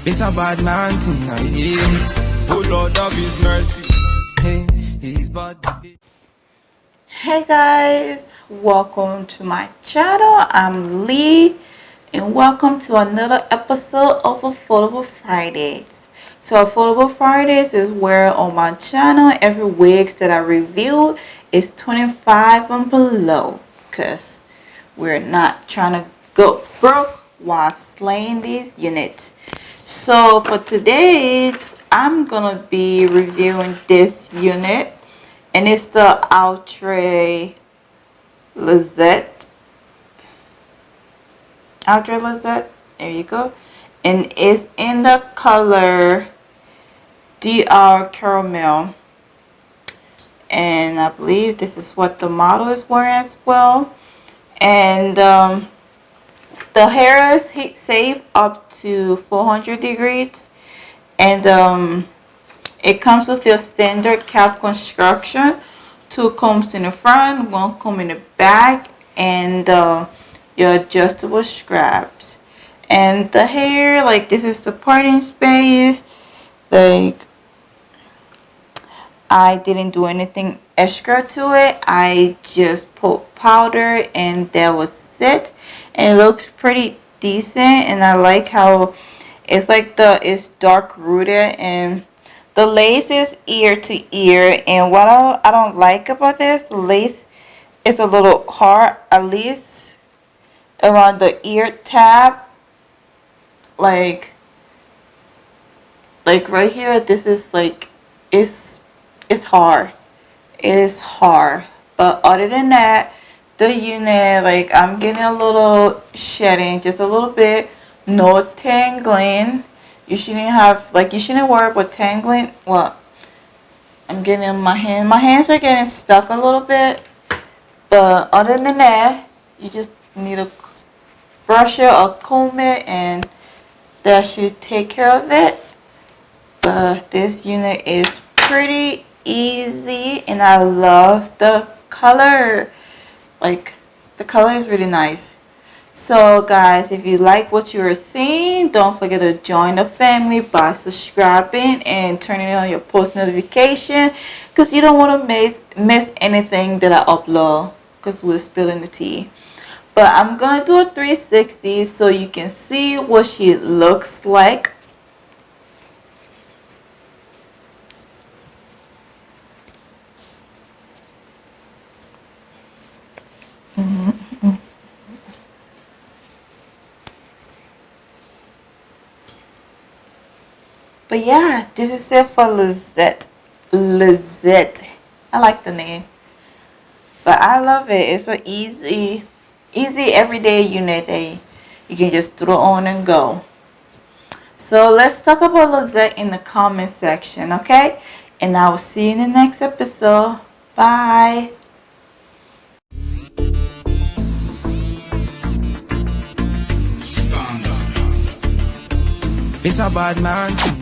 It's a bad man thing, I hear. Oh Lord of His mercy. Hey, He's bad. Hey guys, welcome to my channel. I'm Lee and welcome to another episode of Affordable Fridays. So Affordable Fridays is where on my channel every week that I review is 25 and below, because we're not trying to go broke while slaying these units. So for today, I'm gonna be reviewing this unit, and it's the Outre Lysette. Outre Lysette, there you go. And it's in the color DR Caramel. And I believe this is what the model is wearing as well. And the hair is heat safe up to 400 degrees. And it comes with your standard cap construction, 2 combs in the front, 1 comb in the back, and your adjustable straps. And the hair, like, this is the parting space. Like, I didn't do anything extra to it. I just put powder and that was it. And it looks pretty decent, and I like how it's like it's dark rooted, and the lace is ear to ear. And what I don't like about this, the lace is a little hard, at least around the ear tab. Like right here, this is like, it's hard. It is hard. But other than that, the unit, like, I'm getting a little shedding, just a little bit. No tangling. You shouldn't have, like, you shouldn't worry about tangling. Well, I'm getting my hands are getting stuck a little bit. But other than that, you just need to brush it or comb it, and that should take care of it. But this unit is pretty easy, and I love the color. Like, the color is really nice. So guys, if you like what you are seeing, don't forget to join the family by subscribing and turning on your post notification, because you don't want to miss anything that I upload, because we're spilling the tea. But I'm gonna do a 360 so you can see what she looks like. But yeah, this is it for Lysette. Lysette. I like the name. But I love it. It's an easy everyday unit that you can just throw on and go. So let's talk about Lysette in the comment section, okay? And I will see you in the next episode. Bye. It's a bad man thing.